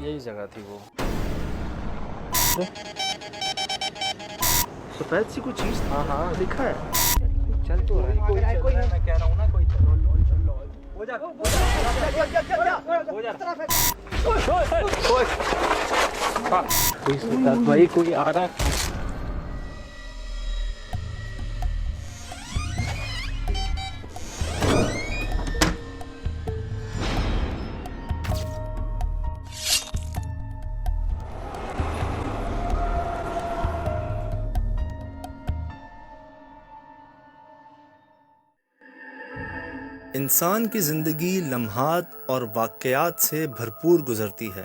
यही जगह थी वो। सफेद सी कोई चीज। हाँ हाँ दिखा है। चल तो रहा है। कोई चल रहा है, मैं कह रहा हूँ ना, कोई चल रहा है। हो जा भाई, कोई आ रहा है। इंसान की ज़िंदगी लम्हात और वाक़यात से भरपूर गुज़रती है।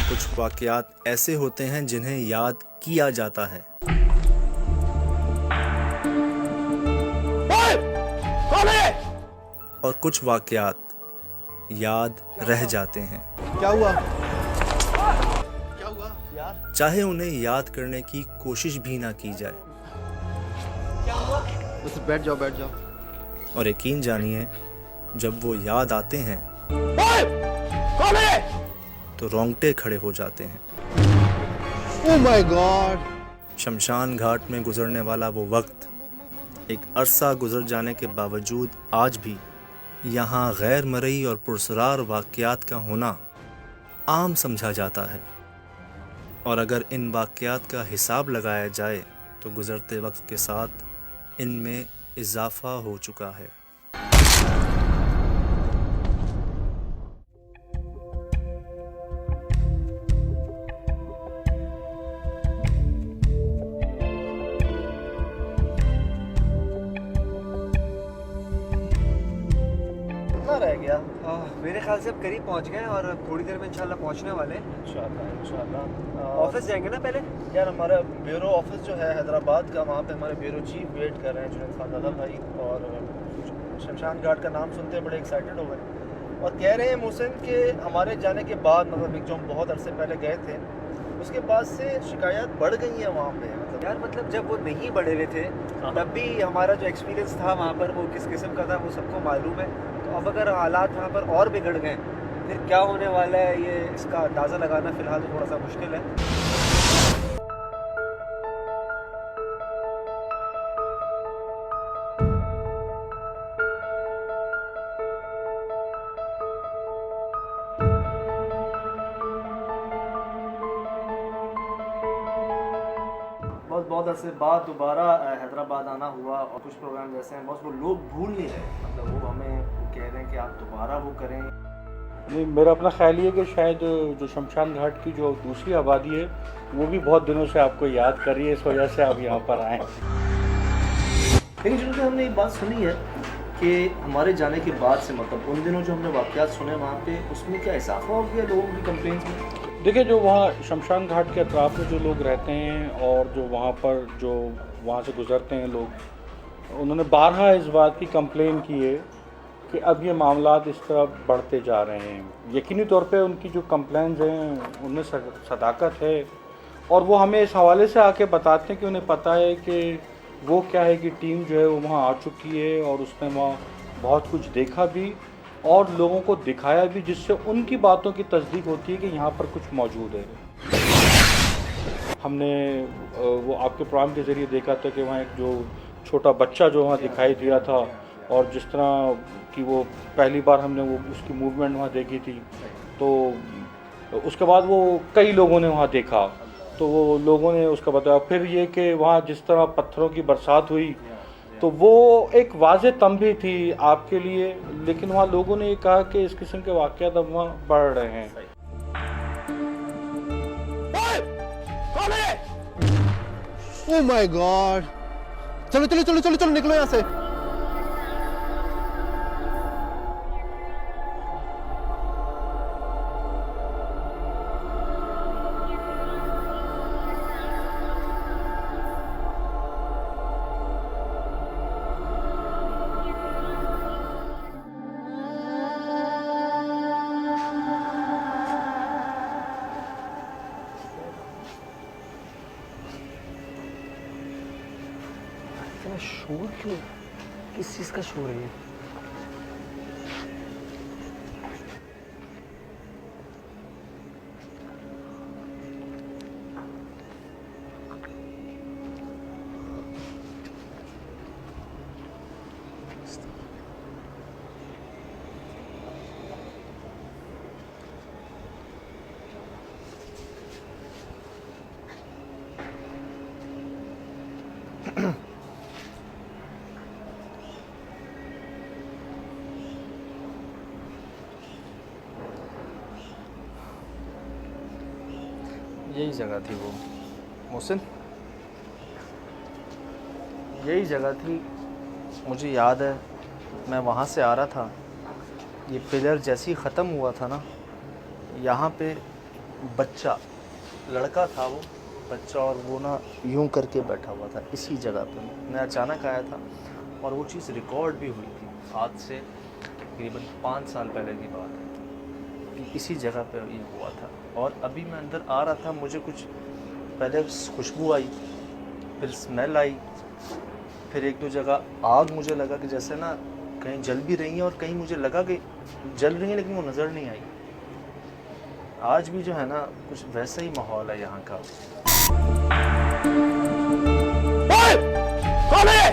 कुछ वाक़यात ऐसे होते हैं जिन्हें याद किया जाता है, और कुछ वाक़यात याद रह जाते हैं। क्या हुआ? चाहे उन्हें याद करने की कोशिश भी ना की जाए। बस बैठ जाओ। और यकीन जानिए, जब वो याद आते हैं तो रोंगटे खड़े हो जाते हैं। Oh my God! शमशान घाट में गुजरने वाला वो वक्त, एक अरसा गुजर जाने के बावजूद आज भी यहाँ गैर मरई और पुरसरार वाक़यात का होना आम समझा जाता है। और अगर इन वाक़यात का हिसाब लगाया जाए तो गुज़रते वक्त के साथ इनमें इजाफ़ा हो चुका है। कितना रह गया? मेरे ख्याल से अब करीब पहुंच गए और थोड़ी देर में इंशाल्लाह पहुंचने वाले हैं। इंशाल्लाह। ऑफिस जाएंगे ना पहले। यार हमारा ब्यूरो ऑफिस जो है हैदराबाद का, वहाँ पे हमारे ब्यूरो चीफ वेट कर रहे हैं, जुनैद खानदादा भाई, और शमशान घाट का नाम सुनते बड़े एक्साइटेड हो गए और कह रहे हैं मोहसिन कि हमारे जाने के बाद, मतलब एक जो हम बहुत अरसे पहले गए थे, उसके बाद से शिकायत बढ़ गई हैं वहाँ पे। मतलब जब वो नहीं बढ़े हुए थे तब भी हमारा जो एक्सपीरियंस था वहाँ पर वो किस किस्म का था वो सबको मालूम है। तो अब अगर हालात वहाँ पर और बिगड़ गए फिर क्या होने वाला है, ये इसका अंदाज़ा लगाना फ़िलहाल थोड़ा सा मुश्किल है। बहुत अरसे बाद दोबारा हैदराबाद आना हुआ, और कुछ प्रोग्राम जैसे हैं बस वो लोग भूल नहीं रहे, मतलब वो हमें कह रहे हैं कि आप दोबारा वो करें। नहीं, मेरा अपना ख्याल ये है कि शायद जो शमशान घाट की जो दूसरी आबादी है वो भी बहुत दिनों से आपको याद कर रही है, इस वजह से आप यहाँ पर आए। लेकिन जिनसे हमने एक बात सुनी है कि हमारे जाने के बाद से, मतलब उन दिनों जो हमने वाक़यात सुने वहाँ पे, उसमें क्या इजाफा हो गया लोगों की कंप्लेंट्स में? देखिए, जो वहाँ शमशान घाट के अतराफ़ में जो लोग रहते हैं और जो वहाँ पर जो वहाँ से गुज़रते हैं लोग, उन्होंने बारहा इस बात की कंप्लेन की है कि अब ये मामलात इस तरह बढ़ते जा रहे हैं। यकीनी तौर पे उनकी जो कंप्लेंट्स हैं उनमें सदाकत है, और वो हमें इस हवाले से आके बताते हैं कि उन्हें पता है कि वो क्या है कि टीम जो है वो वहाँ आ चुकी है और उसने वहाँ बहुत कुछ देखा भी और लोगों को दिखाया भी, जिससे उनकी बातों की तस्दीक होती है कि यहाँ पर कुछ मौजूद है। हमने वो आपके प्रोग्राम के ज़रिए देखा था कि वहाँ एक जो छोटा बच्चा जो वहाँ दिखाई दिया था, और जिस तरह कि वो पहली बार हमने वो उसकी मूवमेंट वहाँ देखी थी, तो उसके बाद वो कई लोगों ने वहाँ देखा, तो वो लोगों ने उसका बताया। फिर ये कि वहाँ जिस तरह पत्थरों की बरसात हुई, तो वो एक वाज़ेह तंबीह थी आपके लिए, लेकिन वहाँ लोगों ने ये कहा कि इस किस्म के वाक़यात अब वहाँ बढ़ रहे हैं। Oh my God! चलो निकलो यहाँ से। इतना शोर क्यों? किस चीज़ का शोर है ये? यही जगह थी वो मोहसिन, यही जगह थी। मुझे याद है मैं वहाँ से आ रहा था, ये पिलर जैसे ही ख़त्म हुआ था ना, यहाँ पे बच्चा, लड़का था वो बच्चा, और वो ना यूं करके बैठा हुआ था इसी जगह पे। मैं अचानक आया था और वो चीज़ रिकॉर्ड भी हुई थी। आज से तकरीबन 5 साल पहले की बात है कि इसी जगह पे ये हुआ था। और अभी मैं अंदर आ रहा था, मुझे कुछ पहले खुशबू आई, फिर स्मेल आई, फिर एक दो जगह आग मुझे लगा कि जैसे ना कहीं जल भी रही है, और कहीं मुझे लगा कि जल रही है लेकिन वो नज़र नहीं आई। आज भी जो है ना कुछ वैसा ही माहौल है यहाँ का। कौन है?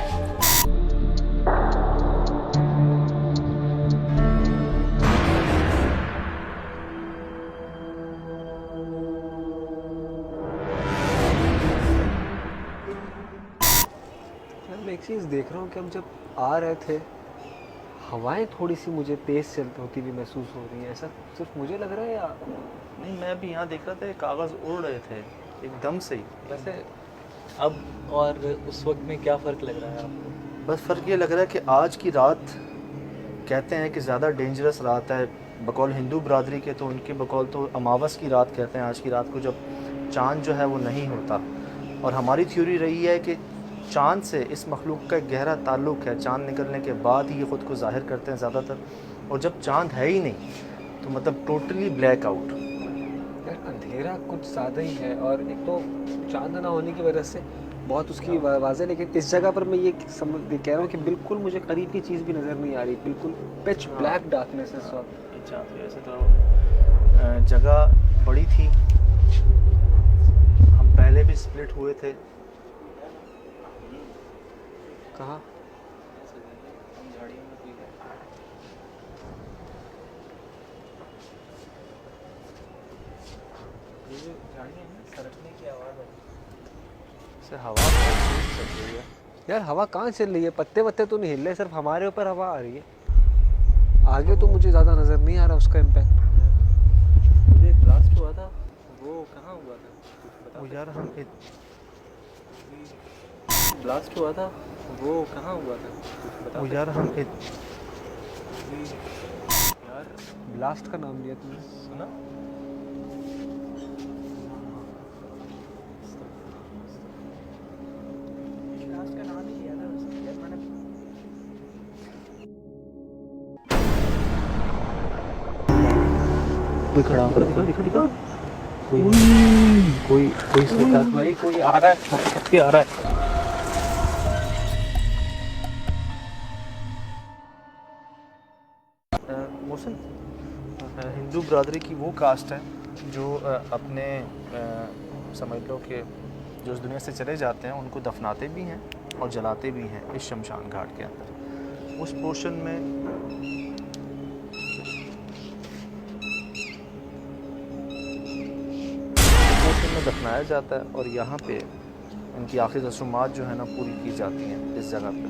मैं एक चीज़ देख रहा हूँ कि हम जब आ रहे थे, हवाएं थोड़ी सी मुझे तेज़ चलती होती भी महसूस हो रही हैं। ऐसा सिर्फ मुझे लग रहा है या नहीं, मैं भी यहाँ देख रहा था, कागज़ उड़ रहे थे एकदम से ही। वैसे अब और उस वक्त में क्या फ़र्क लग रहा है आपको? बस फ़र्क ये लग रहा है कि आज की रात कहते हैं कि ज़्यादा डेंजरस रात है बकौल हिंदू बरादरी के, तो उनके बकौल तो अमावस की रात कहते हैं आज की रात को, जब चाँद जो है वो नहीं होता। और हमारी थ्योरी रही है कि चाँद से इस मखलूक का एक गहरा ताल्लुक़ है, चाँद निकलने के बाद ही ये ख़ुद को ज़ाहिर करते हैं ज़्यादातर, और जब चाँद है ही नहीं तो मतलब टोटली ब्लैक आउट। यार अंधेरा कुछ ज़्यादा ही है, और एक तो चांद ना होने की वजह से बहुत उसकी वाज़े, लेकिन इस जगह पर मैं ये कह रहा हूँ कि बिल्कुल मुझे करीब की चीज़ भी नज़र नहीं आ रही, बिल्कुल पिच ब्लैक डार्कनेस है इस वक्त। वैसे तो जगह बड़ी थी, हम पहले भी स्प्लिट हुए थे। कहाँ? सरकने की आवाज़ है। से हवा बहुत तेज चल रही है। यार हवा कहाँ चल रही है? पत्ते वत्ते तो नहीं हिल रहे, सिर्फ हमारे ऊपर हवा आ रही है। आगे तो मुझे ज़्यादा नज़र नहीं आ रहा उसका इम्पैक्ट। मुझे ब्लास्ट हुआ था, वो कहाँ हुआ था? वो यार हम ब्लास्ट हुआ था, वो कहाँ हुआ था? वो यार हम यार ब्लास्ट का नाम लिया तुमने? सुना? ब्लास्ट का नाम ही लिया था यार मैंने। कोई खड़ा हो रहा है, दिखा कोई सरकार भाई, कोई आ रहा है, छत पे आ रहा है। मोहसिन, हिंदू बरादरी की वो कास्ट है जो अपने समझ लो कि जो इस दुनिया से चले जाते हैं उनको दफनाते भी हैं और जलाते भी हैं इस शमशान घाट के अंदर। उस पोर्शन में दफनाया जाता है और यहाँ पे इनकी आखिरी रसूमात जो है ना पूरी की जाती हैं इस जगह पे।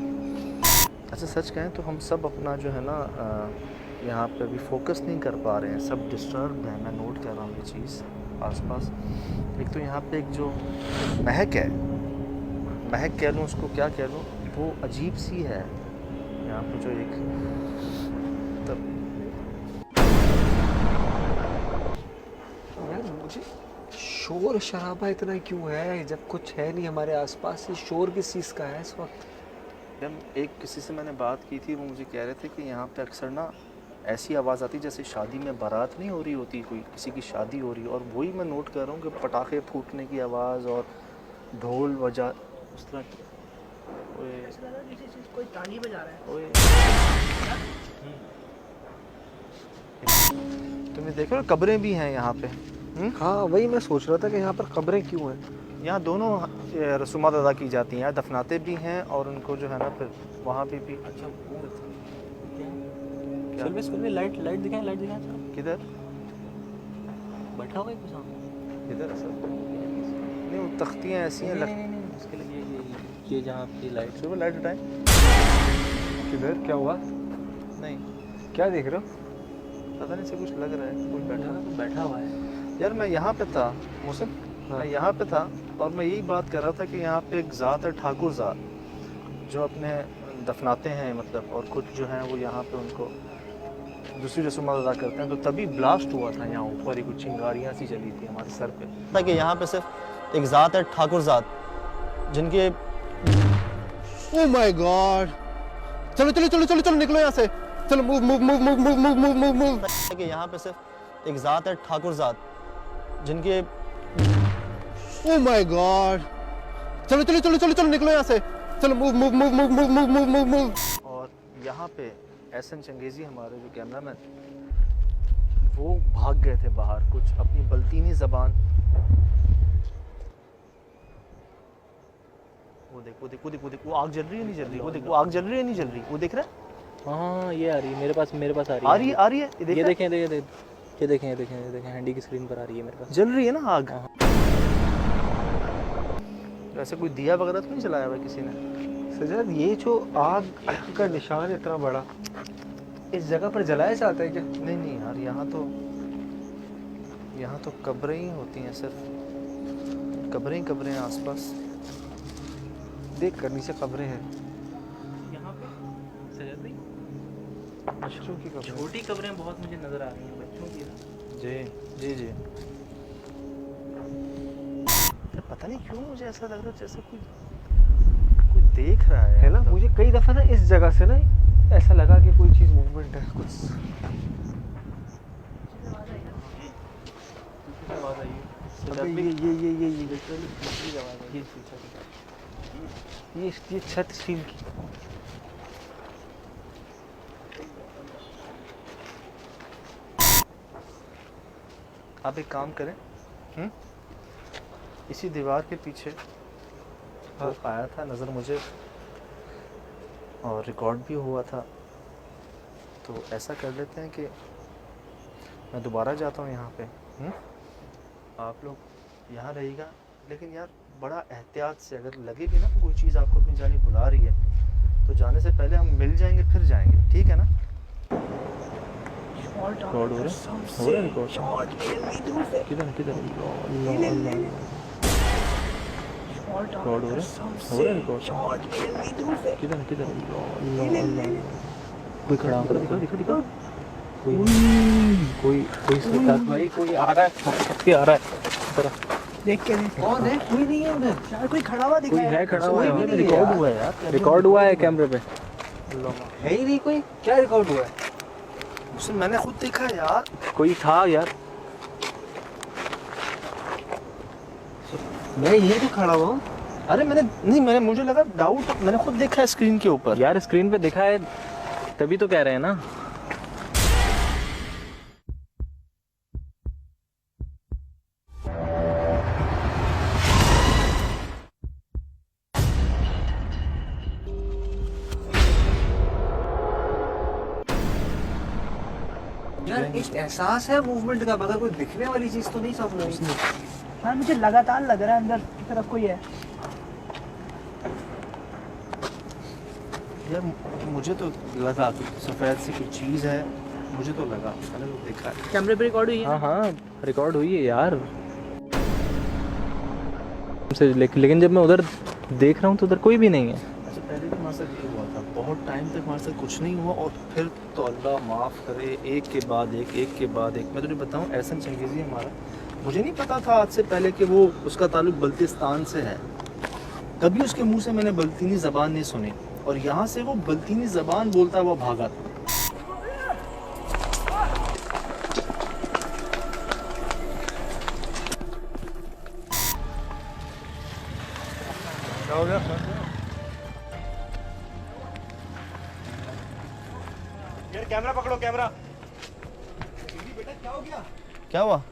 अच्छा सच कहें तो हम सब अपना जो है ना यहाँ पे अभी फोकस नहीं कर पा रहे हैं, सब डिस्टर्ब हैं। मैं नोट कर रहा हूँ ये चीज़ आसपास। एक तो यहाँ पे एक जो महक है, महक कह लूँ उसको क्या कह लूँ, वो अजीब सी है यहाँ पे जो एक तब यार मुझे शोर शराबा इतना क्यों है जब कुछ है नहीं हमारे आसपास? ये शोर किस चीज़ का है इस वक्त? जब एक किसी से मैंने बात की थी, वो मुझे कह रहे थे कि यहाँ पे अक्सर ना ऐसी आवाज़ आती जैसे शादी में बारात नहीं हो रही होती, कोई किसी की शादी हो रही है, और वही मैं नोट कर रहा हूँ कि पटाखे फूटने की आवाज़ और ढोल बजा उस तरह की। कोई ताली बजा रहा है। तुमने देखो ना कब्रें भी हैं यहाँ पे। हाँ वही मैं सोच रहा था कि यहाँ पर कब्रें क्यों हैं। यहाँ दोनों रसूमात अदा की जाती हैं, दफनाते भी हैं और उनको जो है ना फिर वहाँ पे भी। अच्छा फिल्म में लाइट दिखाएं साहब। किधर बैठा हुआ है सामने? किधर सर? नहीं वो तख्तियाँ ऐसी हैं नहीं उसके लिए ये ये जहाँ आपकी लाइट सुबह लाइट हटाएं। किधर क्या हुआ? नहीं, क्या देख रहे हो? पता नहीं से कुछ लग रहा है, कोई बैठा हुआ है। यार मैं यहाँ पे था मुहसिन, मैं यहाँ पे था और मैं यही बात कर रहा था कि यहाँ पे एक ज़ात है, ठाकुर ज़ात, जो अपने दफनाते हैं मतलब, और कुछ जो हैं वो यहाँ पे उनको दूसरी रस्म अदा करते हैं। तो तभी ब्लास्ट हुआ था यहाँ ऊपर ही, कुछ चिंगारियाँ सी जली थी हमारे सर पे। कि यहाँ पे सिर्फ एक ज़ात है, ठाकुर ज़ात, जिनके ओह माय गॉड, चलो चलो चलो चलो चलो निकलो यहाँ से, चलो move move move move move move move move move. कि यहाँ पे सिर्फ एक ज़ात है, ठाकुर ज़ात, जिनके ओह माय गॉड, चलो चलो चलो चलो चलो निकलो यहाँ से, चलो move move move move move move move move move. और यहाँ पे एहसन चंगेज़ी हमारे जो कैमरामैन, वो भाग गए थे बाहर, कुछ अपनी बल्तीनी ज़बान। वो देख वो देख वो देख वो देख, वो आग जल रही है नहीं जल रही, वो देख वो आग जल रही है नहीं जल रही, वो देख रहा है। हाँ ये आ रही है मेरे पास आ रही है। आ रही है ये ये देख देखें हैंडी की स्क्रीन पर आ रही है मेरे पास। जल रही है ना आग। ऐसे कोई दिया वगैरह तो नहीं जलाया हुआ किसी ने? सजाद, ये जो आग का निशान इतना बड़ा इस जगह पर जलाया जाता है क्या? नहीं नहीं यार, यहाँ तो कब्रें ही होती हैं, सिर्फ कब्रें हैं आसपास। देख कर नीचे कब्रें हैं। यहाँ पे सजाद भाई बच्चों की कब्रें। छोटी कब्रें बहुत मुझे नजर आ रही हैं बच्चों की ना। जी जी जी। पता नहीं क्यों मुझे ऐसा लग रहा है जैसे कोई देख रहा है ना, मुझे कई दफा ना इस जगह से ना ऐसा लगा कि कोई चीज मूवमेंट है कुछ। ये छत स्टील की। आप एक काम करें, इसी दीवार के पीछे वो आया था नज़र मुझे, और रिकॉर्ड भी हुआ था। तो ऐसा कर लेते हैं कि मैं दोबारा जाता हूँ यहाँ पे, आप लोग यहाँ रहिएगा, लेकिन यार बड़ा एहतियात से, अगर लगे भी ना कोई चीज़ आपको अपनी जानी बुला रही है, तो जाने से पहले हम मिल जाएंगे फिर जाएंगे, ठीक है ना? रिकॉर्ड हो रहा है रिकॉर्ड। किधर रिकॉर्ड हो रहा है रिकॉर्ड। किधर कोई खड़ा दिखा कोई सजाद भाई, कोई आ रहा है, सबके आ रहा है देख के। कौन है? कोई नहीं है उधर यार, कोई खड़ा हुआ दिखा। कोई है खड़ा हुआ है, रिकॉर्ड हुआ है यार, रिकॉर्ड हुआ है कैमरे पे। है ही नहीं कोई, क्या रिकॉर्ड हुआ है? उसे मैंने खुद देखा यार, कोई था यार। मैं ये तो खड़ा हुआ। अरे मैंने मुझे लगा डाउट, मैंने खुद देखा है स्क्रीन के ऊपर। यार स्क्रीन पे दिखा है तभी तो कह रहे हैं ना। यार एक एहसास है मूवमेंट का, मगर कोई दिखने वाली चीज तो नहीं सामने आई। हाँ मुझे लगातार लग रहा है अंदर की तरफ कोई है। यार मुझे तो लगा सफ़ेद सी कोई चीज़ है, मुझे तो लगा, मैंने तो देखा है। कैमरे पे रिकॉर्ड हुई है। हाँ रिकॉर्ड हुई है यार। लेकिन जब मैं उधर देख रहा हूँ तो उधर कोई भी नहीं है। अच्छा, पहले भी हमारे साथ ये हुआ था, बहुत टाइम तक हमारे साथ कुछ नहीं हुआ, और फिर तो अल्लाह माफ़ करे, एक के बाद एक मैं तुझे बताऊँ, एहसन चंगेज़ी हमारा, मुझे नहीं पता था आज से पहले कि वो उसका ताल्लुक बल्तिस्तान से है। कभी उसके मुंह से मैंने बल्तीनी ज़बान नहीं सुनी, और यहाँ से वो बल्तीनी ज़बान बोलता हुआ भागा था। क्या हो गया? यार कैमरा पकड़ो, कैमरा। बेटा क्या हो गया? क्या हुआ?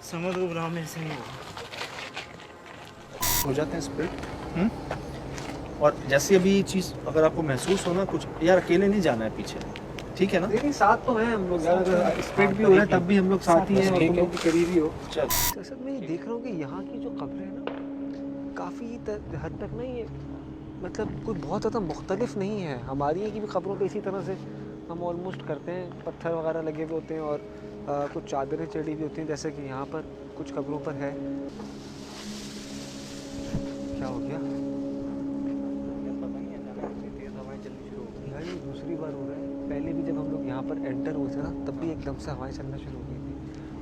समझ को बुलाओ, मेरे से नहीं हो जाते हैं स्प्लिट। और जैसे अभी ये चीज़ अगर आपको महसूस हो ना कुछ, यार अकेले नहीं जाना है पीछे, ठीक है ना? नहीं साथ तो हैं हम लोग यार, अगर स्प्रेड भी हो रहा है तब भी हम लोग साथ ही हैं और तुम लोग भी करीबी हो। चल असल में ये देख रहा हूँ कि यहाँ की जो कब्रें हैं ना काफ़ी हद तक ना ये मतलब कोई बहुत ज़्यादा मुख्तलिफ नहीं है हमारी यहाँ की भी खबरों पे। इसी तरह से हम ऑलमोस्ट करते हैं, पत्थर वगैरह लगे हुए होते हैं और कुछ चादरें चढ़ी हुई होती हैं, जैसे कि यहाँ पर कुछ कब्रों पर है। क्या हो गया यार? ये दूसरी बार हो रहा है। पहले भी जब हम लोग यहाँ पर एंटर हुए थे ना तब भी एकदम से हवाएं चलना शुरू हो गई थी।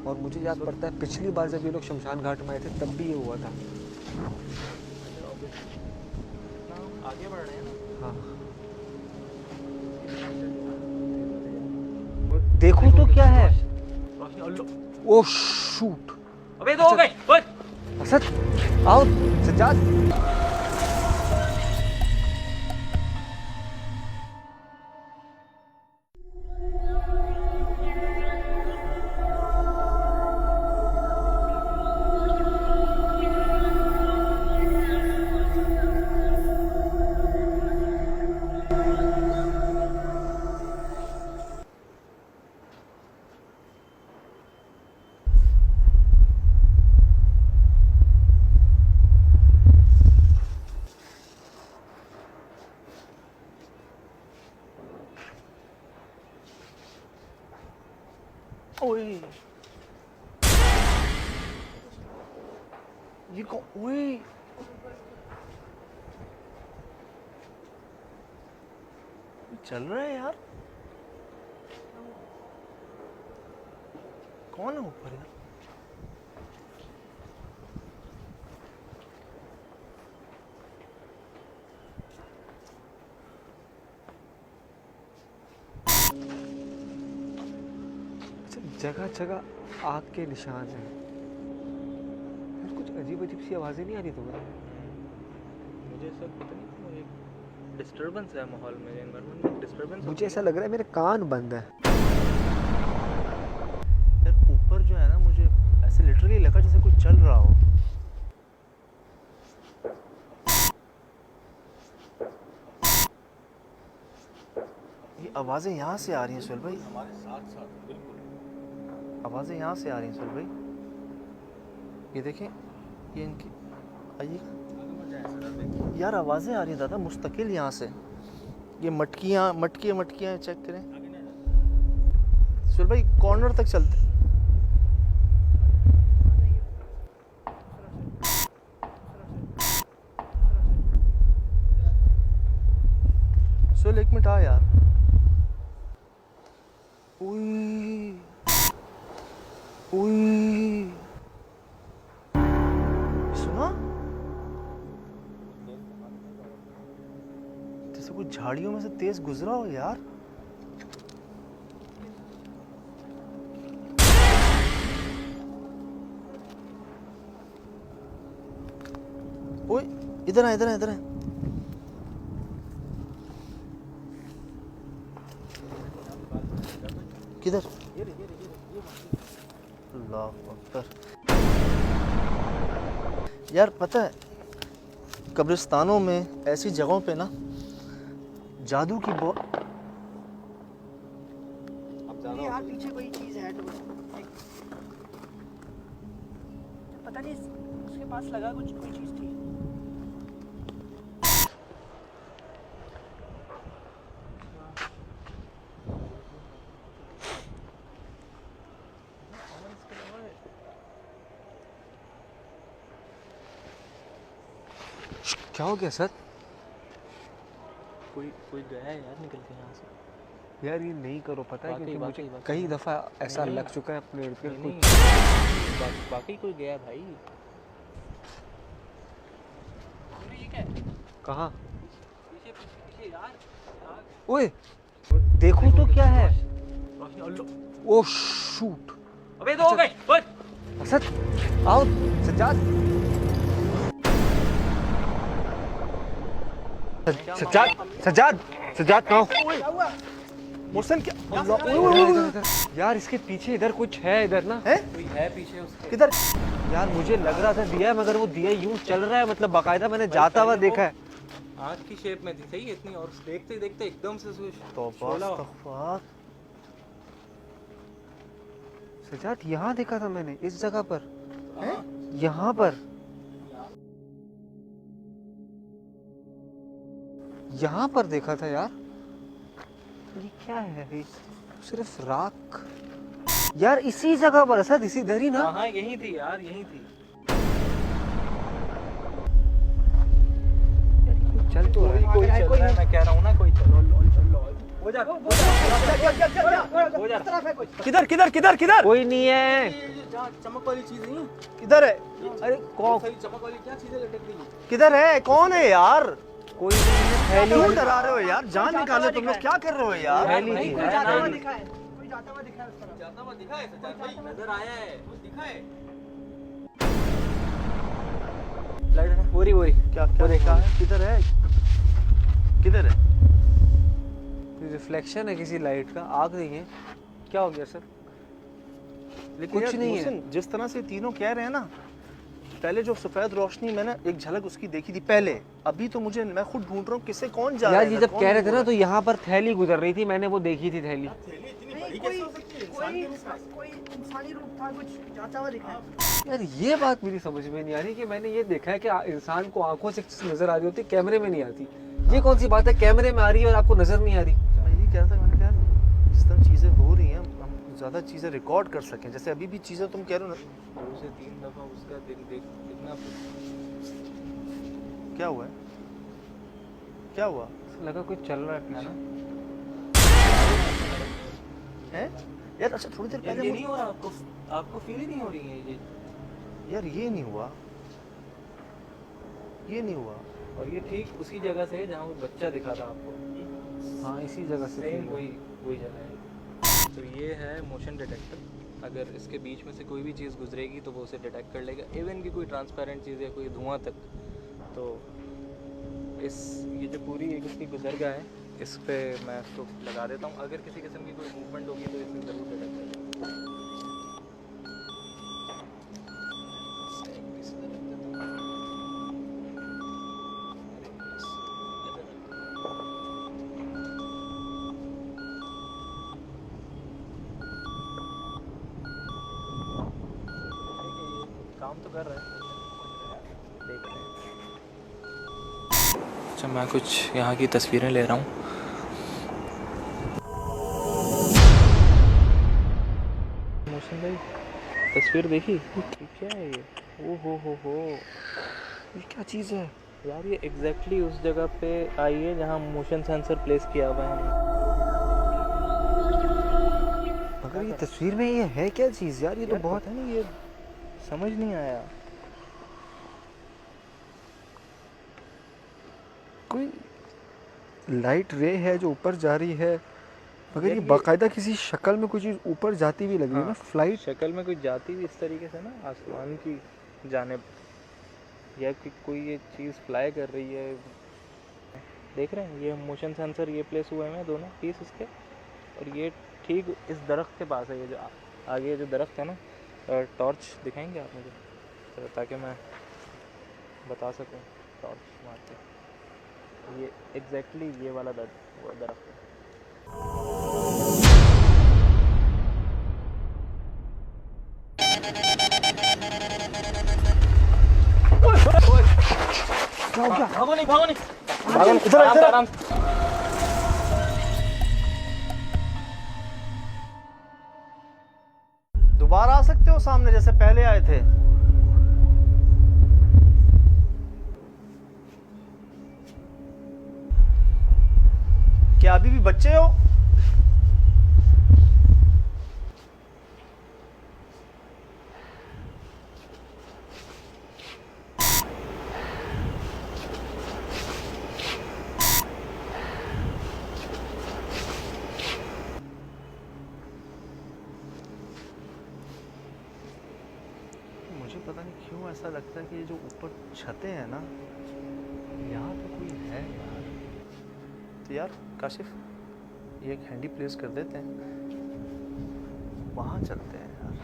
और मुझे याद पड़ता है पिछली बार जब ये लोग शमशान घाट में आए थे तब भी ये हुआ था। आगे बढ़ रहे हैं ना। हाँ देखो तो क्या है। ओ शूट, अबे तो हो गई। असद आओ सज्जाद। ओए ये ओए चल रहा है यार। कौन है ऊपर यार? जगह जगह आग के निशान हैं। यार कुछ अजीब अजीब सी आवाज़ें नहीं आ रही तुम्हें? मुझे सब पता नहीं, एक डिस्टरबेंस है माहौल में, एनवायरनमेंट में डिस्टरबेंस। मुझे ऐसा लग रहा है मेरे कान बंद है। यार ऊपर जो है ना मुझे ऐसे लिटरली लगा जैसे कुछ चल रहा हो। ये आवाज़ें यहाँ से आ रही हैं सुहेल भाई, हमारे साथ साथ बिल्कुल आवाज़ें यहाँ से आ रही हैं सुहेल भाई। ये देखें, ये इनकी आइए यार, आवाज़ें आ रही हैं दादा मुस्तकिल यहाँ से। ये मटकियाँ चेक करें सुहेल भाई, कॉर्नर तक चलते। सुहेल 1 मिनट आ यार। सुना जैसे कुछ झाड़ियों में से तेज गुजरा हो यार। ओए इधर है, इधर है, इधर है। किधर? अल्लाह अकबर। यार पता है कब्रिस्तानों में ऐसी जगहों पे ना जादू की बहुत। यार पीछे कोई चीज है पता नहीं, उसके पास लगा कुछ कोई चीज थी। क्या हो गया सर? कोई गया है यार निकल के यहाँ से। यार ये नहीं करो, पता है क्योंकि मुझे वाकई। कई दफ़ा ऐसा लग चुका है अपने इर्द गिर्द। बाकी कोई गया है भाई। ये क्या है? कहाँ? पीछे यार। ओए देखो तो क्या है। ओ शूट, अबे तो हो गई। असद आओ सज्जाद। सज्जाद कहाँ? मोहसिन क्या? यार इसके पीछे इधर कुछ है, इधर ना है? कोई है पीछे उसके। किधर? यार मुझे लग रहा था दिया है, मगर वो दिया यूं चल रहा है, मतलब बाकायदा मैंने जाता हुआ देखा है। आँख की शेप में थी सही इतनी, और देखते देखते एकदम से तौबा अस्तगफार। सजाद यहाँ देखा था मैंने, इस जगह पर, यहाँ पर, यहाँ पर देखा था यार। ये क्या है? ये सिर्फ राख यार, इसी जगह पर असद, इसी इधर ही ना। हाँ यही थी यार, यही थी। चल तो रहा है। कोई चल रहा है, मैं कह रहा हूँ ना, कोई चलो। हो जा किधर किधर किधर किधर? कोई नहीं है। चमक वाली चीज नहीं है। किधर है? अरे कौन? चमक वाली क्या चीजें लटक रही है? किधर है? कौन है यार? कोई नहीं है। थैली क्यों डरा रहे हो यार? जान निकालो, तुम लोग क्या कर रहे हो यार? थैली थी। कोई जाता हुआ दिखा है, कोई जाता हुआ दिखा है उस तरफ। जाता हुआ दिखा है सजाद भाई, नजर आया है, वो दिखा है। लाइट है ना? वोरी वोरी। क्या क्या देखा है? किधर है? किधर है? रिफ्लेक्शन है किसी लाइट का, आग नहीं है। क्या हो गया सर? लेकिन कुछ यार, नहीं है। मोहसिन, जिस तरह से तीनों कह रहे हैं ना, पहले जो सफेद रोशनी मैंने एक झलक उसकी देखी थी पहले, अभी तो मुझे, मैं खुद ढूंढ रहा हूँ किससे कौन जा रहा यार है। ये जब कह रहे थे ना, तो यहाँ पर थैली गुजर रही थी, मैंने वो देखी थी थैली। कोई इंसानी रूप था, कुछ जाता हुआ दिखा है। यार ये बात मेरी समझ में नहीं आ रही कि मैंने ये देखा है कि इंसान को आंखों से नजर आ रही होती, कैमरे में नहीं आती। ये कौन सी बात है, कैमरे में आ रही है और आपको नजर नहीं आ रही? मैं यही कह रहा था, मैंने कहा जिस तरह चीज़ें हो रही हैं हम ज़्यादा चीज़ें रिकॉर्ड कर सकें। जैसे अभी भी चीज़ें तुम कह रहे हो ना, 2 से 3 दफा उसका दिल देखना। क्या हुआ है? क्या हुआ लगा कुछ चल रहा है पीछे। है? यार अच्छा, थोड़ी देर ये पहले नहीं हो रहा आपको? आपको फील ही नहीं हो रही है ये? यार ये नहीं हुआ, ये नहीं हुआ। और ये ठीक उसी जगह से है जहाँ वो बच्चा दिखा था आपको। हाँ इसी जगह से सेम feel हुआ। वही जगह है। तो ये है मोशन डिटेक्टर। अगर इसके बीच में से कोई भी चीज़ गुजरेगी तो वो उसे डिटेक्ट कर लेगा, इवन की कोई ट्रांसपेरेंट चीज़ या कोई धुआं तक। तो ये जो पूरी एक इसकी गुजरगाह है, इस पे मैं इसको लगा देता हूँ। अगर किसी किस्म की कोई मूवमेंट होगी तो इसे ज़रूर डिटेक्ट करेगा। काम तो कर रहा है, देख रहे हैं। अच्छा, मैं कुछ यहाँ की तस्वीरें ले रहा हूँ। मोहसिन भाई, तस्वीर देखी? ये क्या है ये? ओ हो, ये क्या चीज़ है यार ये एग्जैक्टली उस जगह पे आई है जहाँ मोशन सेंसर प्लेस किया हुआ है। मगर ये तस्वीर में ये है क्या चीज़ यार? ये तो बहुत है नहीं, ये समझ नहीं आया। कोई लाइट रे है जो ऊपर जा रही है, मगर ये यार ये- बाकायदा किसी शक्ल में कोई चीज़ ऊपर जाती हुई लग रही है ना, हाँ, फ्लाइट। शक्ल में कोई जाती हुई इस तरीके से ना आसमान की जानिब, या कि कोई ये चीज़ फ्लाई कर रही है। देख रहे हैं, ये मोशन सेंसर ये प्लेस हुए हैं दोनों पीस इसके, और ये ठीक इस दरख्त के पास है। ये जो आगे जो दरख्त है ना, टॉर्च दिखाएंगे आप मुझे तो, ताकि मैं बता सकूं टॉर्च मार के। ये एग्जैक्टली ये वाला दरख्त है। भागो नहीं, भागो नहीं, आराम से, आराम से। दोबारा आ सकते हो सामने जैसे पहले आए थे? क्या अभी भी बच्चे हो? मुझे पता नहीं क्यों ऐसा लगता है कि ये जो ऊपर छतें हैं ना, यहाँ तो कोई है यार। तो यार काशिफ, ये एक हैंडी प्लेस कर देते हैं, वहाँ चलते हैं यार।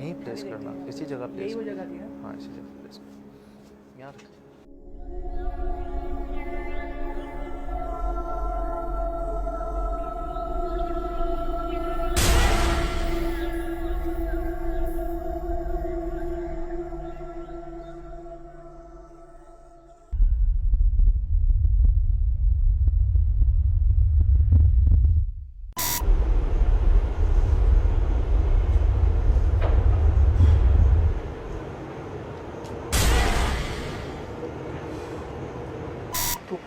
यहीं प्लेस करना, इसी जगह प्लेस। यही वो जगह थी ना? हाँ इसी जगह प्लेस करना यार।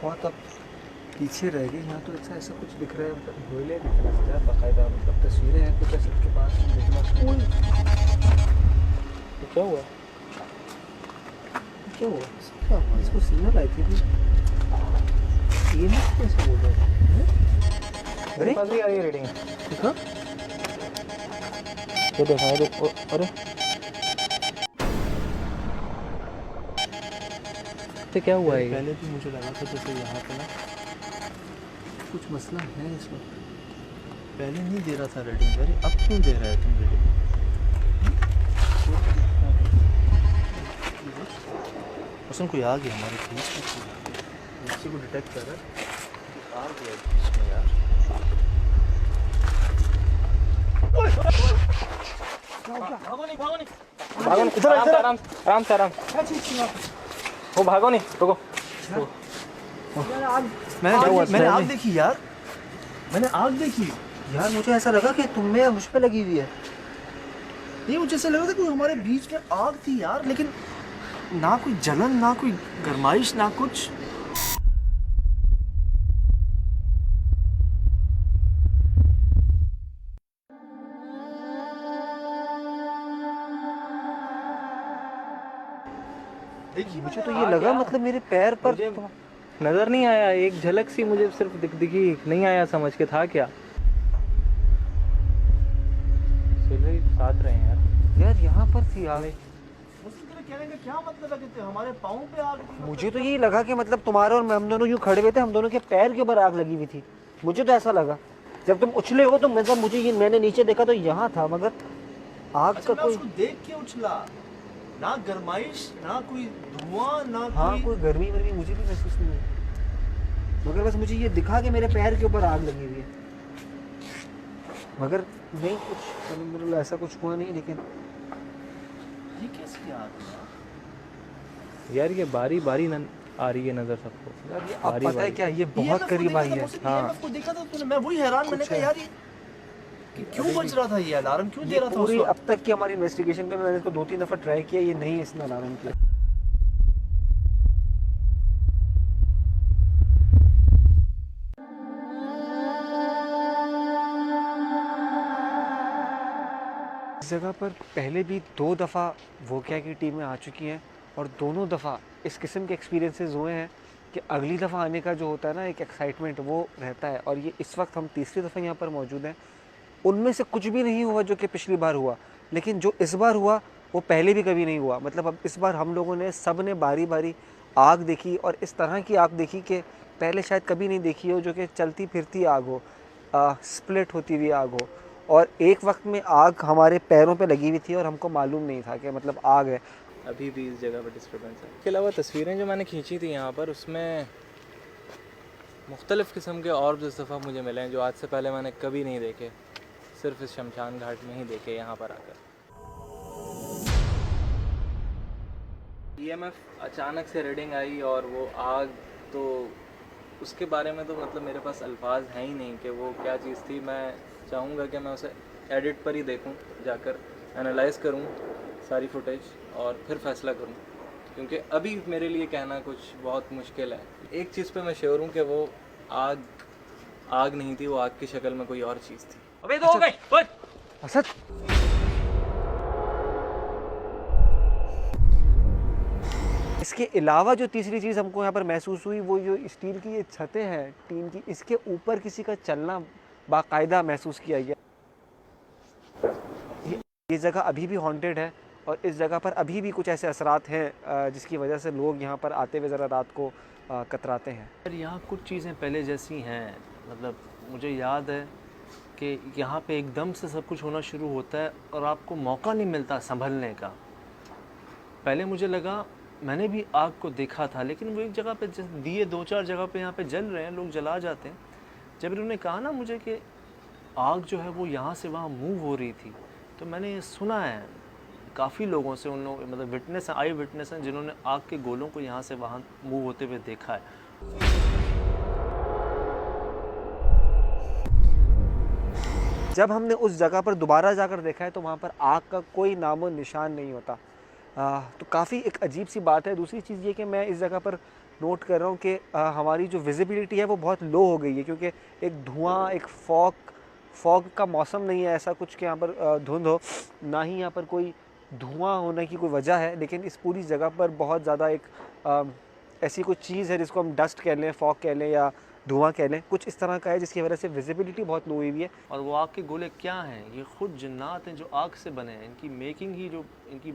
बहुत अब पीछे रह गए। यहाँ तो ऐसा कुछ दिख रहा है, मतलब गोले दिख रहा है बाकायदा, मतलब तस्वीरें हैं कुछ ऐसे के पास देखना। तो क्या हुआ? क्या हुआ इसको सिग्नल आई थी ये नहीं कैसे बोल रहा है? मेरे पास भी आ रही है रीडिंग। देखा ये देखा है अरे तो क्या हुआ है? पहले भी मुझे लगा था जैसे यहाँ पे ना कुछ मसला है इस वक्त। पहले नहीं दे रहा था रीडिंग, अरे अब क्यों दे रहा है तुम रीडिंग? उसमें कोई आ गया हमारे बीच में, किसी को डिटेक्ट कर रहा है, आ गया बीच में यार। भागो नहीं, आराम से वो भागो नहीं, रुको। मैंने आग देखी यार, मैंने आग देखी यार। मुझे ऐसा लगा कि तुम में मुझ पे लगी हुई है। नहीं, मुझे ऐसा लग रहा था कि हमारे बीच में आग थी यार, लेकिन ना कोई जलन, ना कोई गरमाइश, ना कुछ। देखिए मुझे तो ये लगा, मतलब मेरे पैर पर नजर नहीं आया, एक झलक सी मुझे सिर्फ दिखी, नहीं आया समझ के था क्या। सिले साथ रहे हैं यार यहाँ पर थी आग। कहने का क्या मतलब है कि हमारे पाँव पे आग थी? मुझे तो यही लगा कि मतलब तुम्हारे और हम दोनों यूँ खड़े हुए थे, हम दोनों के पैर के ऊपर आग लगी हुई थी। मुझे तो ऐसा लगा जब तुम उछले हो तो मतलब मुझे ये, मैंने नीचे देखा तो यहाँ था, मगर आग अच्छा, का मैं कोई उसको देख के उछला, ना गरमाइश, ना कोई धुआं, ना हाँ कोई गर्मी वर्मी मुझे भी महसूस नहीं हुई, मगर बस मुझे ये दिखा कि मेरे पैर के ऊपर आग लगी हुई है। मगर नहीं कुछ मतलब ऐसा कुछ हुआ नहीं। लेकिन ये कैसी आग है यार, ये बारी बारी आ रही है नजर सबको। यार ये अब पता है क्या, ये बहुत करीब आई है। हाँ, आपको देखा था तूने? मैं वही हैरान, मैंने कहा यार ये कि क्यों बज रहा था, ये अलार्म क्यों दे रहा था? पूरी अब तक की हमारी इन्वेस्टिगेशन में मैंने इसको 2-3 दफा ट्राई किया, ये नहीं इसने अलार्म किया। इस जगह पर पहले भी 2 दफ़ा वोकिया की टीमें आ चुकी हैं और दोनों दफ़ा इस किस्म के एक्सपीरियंसेस हुए हैं कि अगली दफ़ा आने का जो होता है ना एक एक्साइटमेंट वो रहता है। और ये इस वक्त हम तीसरी दफ़ा यहाँ पर मौजूद हैं। उनमें से कुछ भी नहीं हुआ जो कि पिछली बार हुआ, लेकिन जो इस बार हुआ वो पहले भी कभी नहीं हुआ। मतलब अब इस बार हम लोगों ने सब ने बारी बारी आग देखी और इस तरह की आग देखी कि पहले शायद कभी नहीं देखी हो, जो कि चलती फिरती आग हो, स्प्लिट होती हुई आग हो। और एक वक्त में आग हमारे पैरों पे लगी हुई थी और हमको मालूम नहीं था कि मतलब आग है। अभी भी इस जगह पर डिस्टर्बेंस है। इसके अलावा तस्वीरें जो मैंने खींची थी यहाँ पर, उसमें मुख्तलिफ़ किस्म के और इस दफ़ा मुझे मिले हैं जो आज से पहले मैंने कभी नहीं देखे, सिर्फ इस शमशान घाट में ही देखे यहाँ पर आकर। EMF अचानक से रीडिंग आई और वो आग, तो उसके बारे में तो मतलब मेरे पास अल्फाज हैं ही नहीं कि वो क्या चीज़ थी। मैं चाहूँगा कि मैं उसे एडिट पर ही देखूँ, जाकर एनालाइज़ करूँ सारी फुटेज और फिर फ़ैसला करूँ, क्योंकि अभी मेरे लिए कहना कुछ बहुत मुश्किल है। एक चीज़ पे मैं श्योर हूँ कि वो आग नहीं थी, वो आग की शक्ल में कोई और चीज़ थी। अबे तो हो गई असद, इसके अलावा जो तीसरी चीज़ हमको यहाँ पर महसूस हुई वो जो स्टील की ये छतें हैं टीन की, इसके ऊपर किसी का चलना बाकायदा महसूस किया गया। ये जगह अभी भी हॉन्टेड है और इस जगह पर अभी भी कुछ ऐसे असरात हैं जिसकी वजह से लोग यहाँ पर आते हुए ज़रा रात को कतराते हैं। यार यहाँ कुछ चीज़ें पहले जैसी हैं, मतलब मुझे याद है कि यहाँ पे एकदम से सब कुछ होना शुरू होता है और आपको मौका नहीं मिलता संभलने का। पहले मुझे लगा, मैंने भी आग को देखा था, लेकिन वो एक जगह पे दिए 2-4 जगह पे यहाँ पे जल रहे हैं, लोग जला जाते हैं। जब इन्होंने कहा ना मुझे कि आग जो है वो यहाँ से वहाँ मूव हो रही थी, तो मैंने ये सुना है काफ़ी लोगों से, उन लोग मतलब विटनेस आई विटनेस हैं जिन्होंने आग के गोलों को यहाँ से वहाँ मूव होते हुए देखा है। जब हमने उस जगह पर दोबारा जाकर देखा है तो वहाँ पर आग का कोई नामो निशान नहीं होता। तो काफ़ी एक अजीब सी बात है। दूसरी चीज़ ये कि मैं इस जगह पर नोट कर रहा हूँ कि हमारी जो विजिबिलिटी है वो बहुत लो हो गई है, क्योंकि एक धुआं, एक फॉग का मौसम नहीं है ऐसा कुछ कि यहाँ पर धुंध हो, ना ही यहाँ पर कोई धुआं होने की कोई वजह है, लेकिन इस पूरी जगह पर बहुत ज़्यादा एक ऐसी कोई चीज़ है जिसको हम डस्ट कह लें, फॉग कह लें या धुआं कह लें, कुछ इस तरह का है जिसकी वजह से विजिबिलिटी बहुत लो हुई है। और वो आग के गोले क्या हैं? ये खुद जिन्नात हैं जो आग से बने हैं, इनकी मेकिंग ही, जो इनकी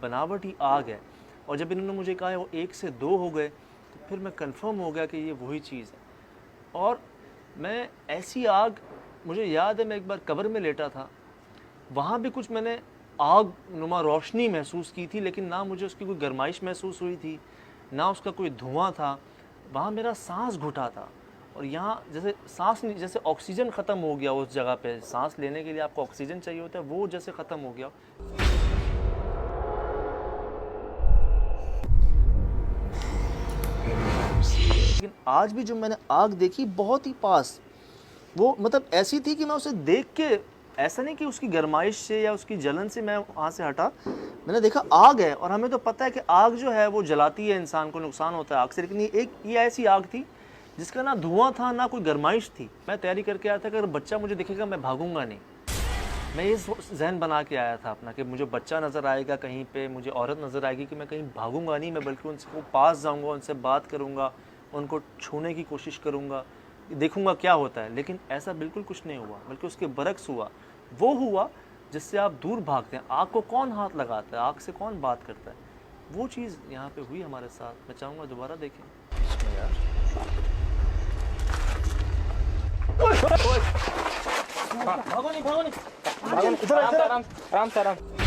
बनावट ही आग है। और जब इन्होंने मुझे कहा वो 1 से 2 हो गए तो फिर मैं कंफर्म हो गया कि ये वही चीज़ है। और मैं ऐसी आग, मुझे याद है मैं एक बार कब्र में लेटा था, वहाँ भी कुछ मैंने आग नुमा रोशनी महसूस की थी, लेकिन ना मुझे उसकी कोई गर्माइश महसूस हुई थी, ना उसका कोई धुआं था। वहाँ मेरा सांस घुटा था। और यहाँ जैसे सांस नहीं, जैसे ऑक्सीजन ख़त्म हो गया उस जगह पे, सांस लेने के लिए आपको ऑक्सीजन चाहिए होता है, वो जैसे ख़त्म हो गया। लेकिन आज भी जो मैंने आग देखी बहुत ही पास, वो मतलब ऐसी थी कि मैं उसे देख के, ऐसा नहीं कि उसकी गर्माइश से या उसकी जलन से मैं वहाँ से हटा, मैंने देखा आग है। और हमें तो पता है कि आग जो है वो जलाती है, इंसान को नुकसान होता है आग से, लेकिन ये ऐसी आग थी जिसका ना धुआं था ना कोई गर्माइश थी। मैं तैयारी करके आया था कि अगर बच्चा मुझे दिखेगा मैं भागूंगा नहीं। मैं ये जहन बना के आया था अपना कि मुझे बच्चा नज़र आएगा कहीं पे, मुझे औरत नज़र आएगी, कि मैं कहीं भागूंगा नहीं, मैं बल्कि उनसे पास जाऊंगा, उनसे बात करूंगा, उनको छूने की कोशिश करूंगा, देखूंगा क्या होता है। लेकिन ऐसा बिल्कुल कुछ नहीं हुआ, बल्कि उसके बरक्स हुआ। वो हुआ जिससे आप दूर भागते हैं। आग को कौन हाथ लगाता है, आग से कौन बात करता है, वो चीज़ यहाँ पे हुई हमारे साथ। मैं चाहूँगा दोबारा देखें। भागो नहीं, आराम से, आराम से।